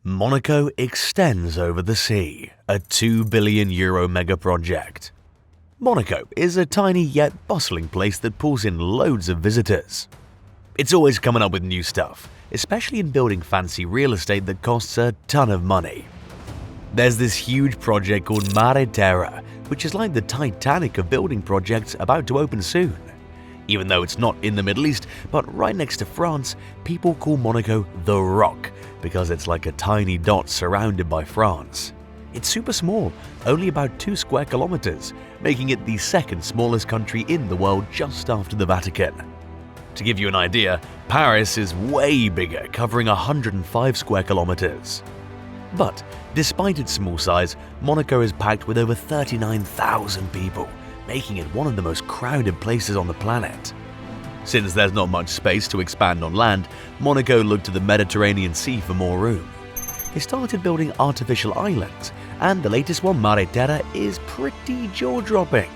Monaco extends over the sea, a €2 billion megaproject. Monaco is a tiny yet bustling place that pulls in loads of visitors. It's always coming up with new stuff, especially in building fancy real estate that costs a ton of money. There's this huge project called Mare Terra, which is like the Titanic of building projects about to open soon. Even though it's not in the Middle East, but right next to France, people call Monaco the Rock because it's like a tiny dot surrounded by France. It's super small, only about 2 square kilometers, making it the second smallest country in the world just after the Vatican. To give you an idea, Paris is way bigger, covering 105 square kilometers. But despite its small size, Monaco is packed with over 39,000 people, making it one of the most crowded places on the planet. Since there's not much space to expand on land, Monaco looked to the Mediterranean Sea for more room. They started building artificial islands, and the latest one, Mare Terra, is pretty jaw-dropping.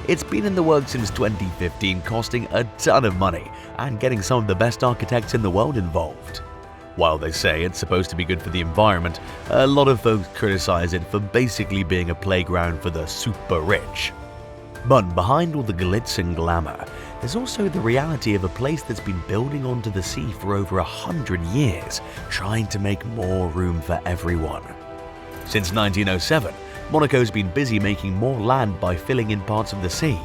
It's been in the works since 2015, costing a ton of money and getting some of the best architects in the world involved. While they say it's supposed to be good for the environment, a lot of folks criticize it for basically being a playground for the super rich. But behind all the glitz and glamour, there's also the reality of a place that's been building onto the sea for over 100 years, trying to make more room for everyone. Since 1907, Monaco's been busy making more land by filling in parts of the sea.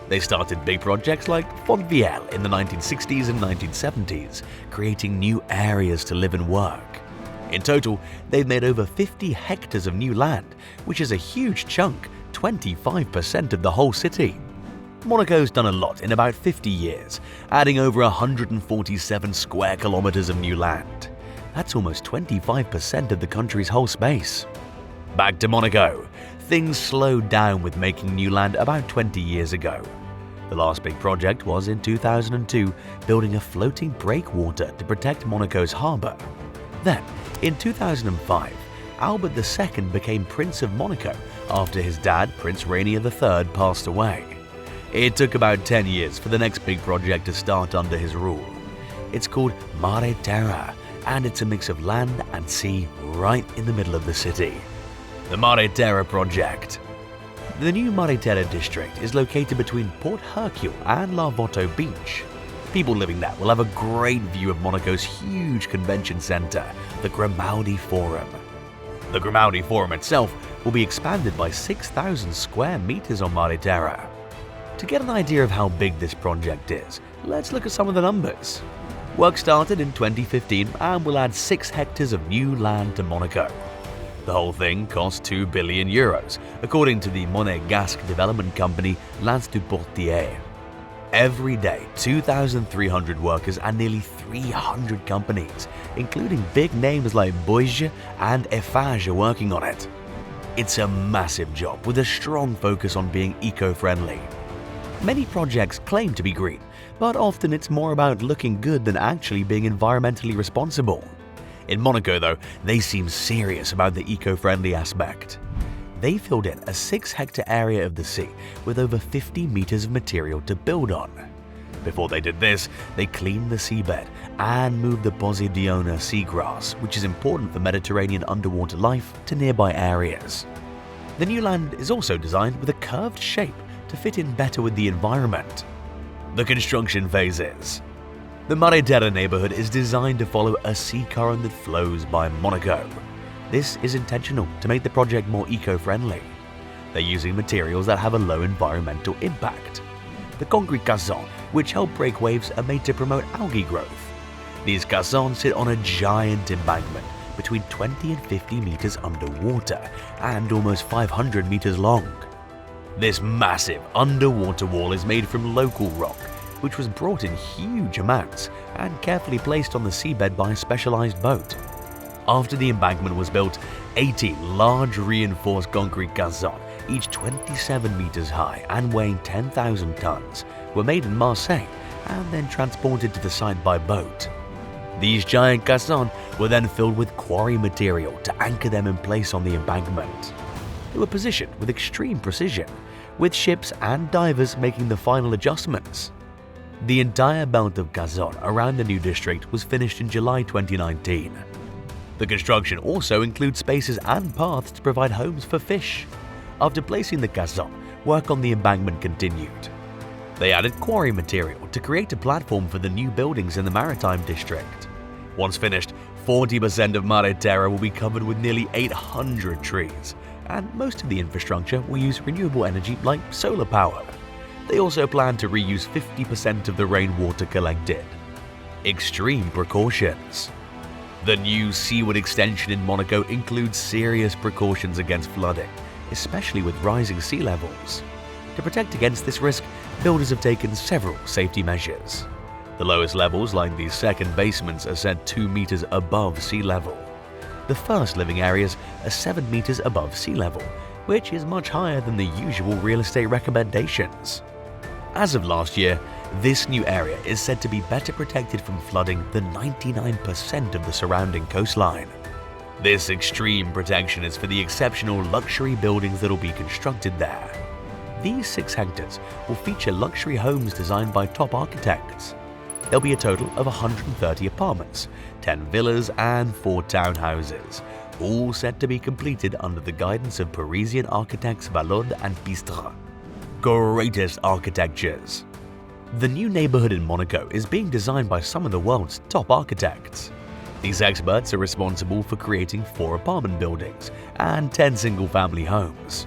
They started big projects like Fontvieille in the 1960s and 1970s, creating new areas to live and work. In total, they've made over 50 hectares of new land, which is a huge chunk, 25% of the whole city. Monaco's done a lot in about 50 years, adding over 147 square kilometers of new land. That's almost 25% of the country's whole space. Back to Monaco. Things slowed down with making new land about 20 years ago. The last big project was in 2002, building a floating breakwater to protect Monaco's harbour. Then, in 2005, Albert II became Prince of Monaco after his dad, Prince Rainier III, passed away. It took about 10 years for the next big project to start under his rule. It's called Mare Terra, and it's a mix of land and sea right in the middle of the city. The Mare Terra project. The new Mare Terra district is located between Port Hercule and Larvotto Beach. People living there will have a great view of Monaco's huge convention center, the Grimaldi Forum. The Grimaldi Forum itself will be expanded by 6,000 square meters on Mare Terra. To get an idea of how big this project is, let's look at some of the numbers. Work started in 2015 and will add 6 hectares of new land to Monaco. The whole thing cost €2 billion, according to the Monégasque development company Lance du Portier. Every day, 2,300 workers and nearly 300 companies, including big names like Bouygues and Eiffage, are working on it. It's a massive job with a strong focus on being eco-friendly. Many projects claim to be green, but often it's more about looking good than actually being environmentally responsible. In Monaco, though, they seem serious about the eco-friendly aspect. They filled in a 6-hectare area of the sea with over 50 meters of material to build on. Before they did this, they cleaned the seabed and moved the Posidiona seagrass, which is important for Mediterranean underwater life, to nearby areas. The new land is also designed with a curved shape to fit in better with the environment. The construction phases. The Mare Terra neighborhood is designed to follow a sea current that flows by Monaco. This is intentional to make the project more eco-friendly. They're using materials that have a low environmental impact. The concrete caissons, which help break waves, are made to promote algae growth. These caissons sit on a giant embankment between 20 and 50 meters underwater and almost 500 meters long. This massive underwater wall is made from local rock, which was brought in huge amounts and carefully placed on the seabed by a specialized boat. After the embankment was built, 80 large reinforced concrete caissons, each 27 meters high and weighing 10,000 tons, were made in Marseille and then transported to the site by boat. These giant caissons were then filled with quarry material to anchor them in place on the embankment. They were positioned with extreme precision, with ships and divers making the final adjustments. The entire belt of caissons around the new district was finished in July 2019. The construction also includes spaces and paths to provide homes for fish. After placing the caisson, work on the embankment continued. They added quarry material to create a platform for the new buildings in the maritime district. Once finished, 40% of Mare Terra will be covered with nearly 800 trees, and most of the infrastructure will use renewable energy like solar power. They also plan to reuse 50% of the rainwater collected. Extreme precautions. The new seaward extension in Monaco includes serious precautions against flooding, especially with rising sea levels. To protect against this risk, builders have taken several safety measures. The lowest levels, like the second basements, are set 2 meters above sea level. The first living areas are 7 meters above sea level, which is much higher than the usual real estate recommendations. As of last year, this new area is said to be better protected from flooding than 99% of the surrounding coastline. This extreme protection is for the exceptional luxury buildings that will be constructed there. These 6 hectares will feature luxury homes designed by top architects. There'll be a total of 130 apartments, 10 villas and 4 townhouses, all set to be completed under the guidance of Parisian architects Valode and Pistre. Greatest architectures. The new neighborhood in Monaco is being designed by some of the world's top architects. These experts are responsible for creating 4 apartment buildings and 10 single-family homes.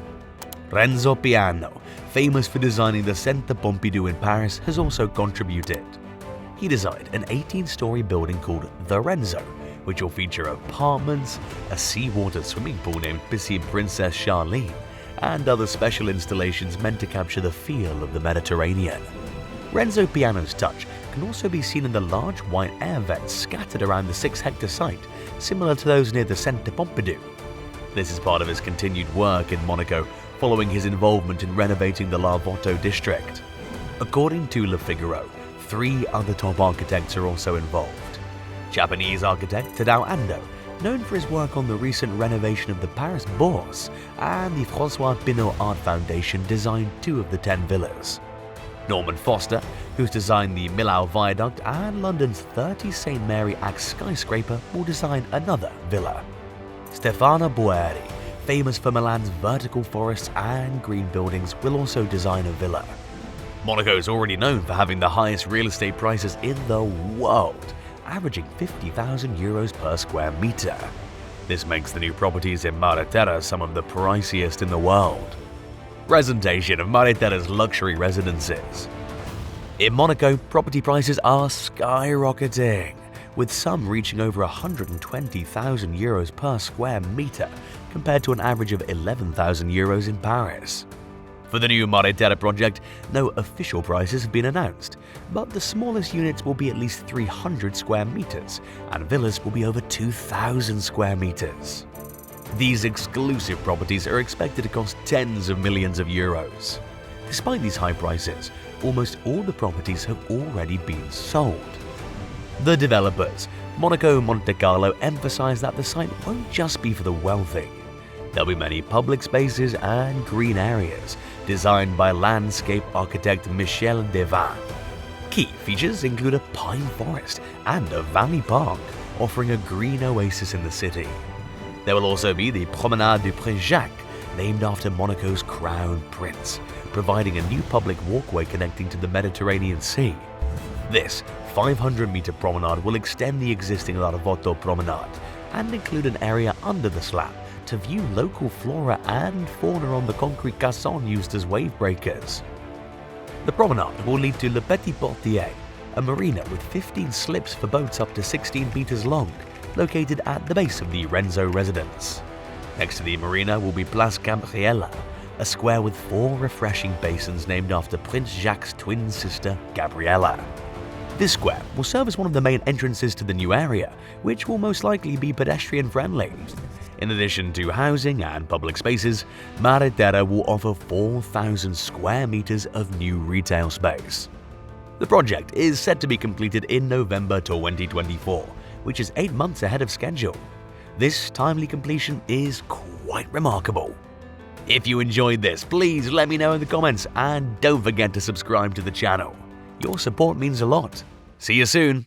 Renzo Piano, famous for designing the Centre Pompidou in Paris, has also contributed. He designed an 18-story building called The Renzo, which will feature apartments, a seawater swimming pool named Piscine Princess Charlene, and other special installations meant to capture the feel of the Mediterranean. Renzo Piano's touch can also be seen in the large white air vents scattered around the 6-hectare site, similar to those near the Centre Pompidou. This is part of his continued work in Monaco, following his involvement in renovating the Larvoto district. According to Le Figaro, 3 other top architects are also involved. Japanese architect Tadao Ando, known for his work on the recent renovation of the Paris Bourse, and the François Pinault Art Foundation designed 2 of the 10 villas. Norman Foster, who's designed the Millau Viaduct and London's 30 St Mary Axe skyscraper, will design another villa. Stefano Boeri, famous for Milan's vertical forests and green buildings, will also design a villa. Monaco is already known for having the highest real estate prices in the world, averaging 50,000 euros per square meter. This makes the new properties in Mare Terra some of the priciest in the world. Presentation of Mare Terra's luxury residences. In Monaco, property prices are skyrocketing, with some reaching over 120,000 euros per square meter compared to an average of 11,000 euros in Paris. For the new Mare Terra project, no official prices have been announced, but the smallest units will be at least 300 square meters, and villas will be over 2,000 square meters. These exclusive properties are expected to cost tens of millions of euros. Despite these high prices, almost all the properties have already been sold. The developers, Monaco Monte Carlo, emphasize that the site won't just be for the wealthy. There'll be many public spaces and green areas, designed by landscape architect Michel Devin. Key features include a pine forest and a valley park, offering a green oasis in the city. There will also be the Promenade du Prince Jacques, named after Monaco's crown prince, providing a new public walkway connecting to the Mediterranean Sea. This 500-meter promenade will extend the existing Larvoto promenade and include an area under the slab to view local flora and fauna on the concrete caissons used as wave breakers. The promenade will lead to Le Petit Portier, a marina with 15 slips for boats up to 16 meters long, located at the base of the Renzo residence. Next to the marina will be Place Gabriella, a square with 4 refreshing basins named after Prince Jacques' twin sister, Gabriella. This square will serve as one of the main entrances to the new area, which will most likely be pedestrian-friendly. In addition to housing and public spaces, Mare Terra will offer 4,000 square meters of new retail space. The project is set to be completed in November 2024, which is 8 months ahead of schedule. This timely completion is quite remarkable. If you enjoyed this, please let me know in the comments and don't forget to subscribe to the channel. Your support means a lot. See you soon!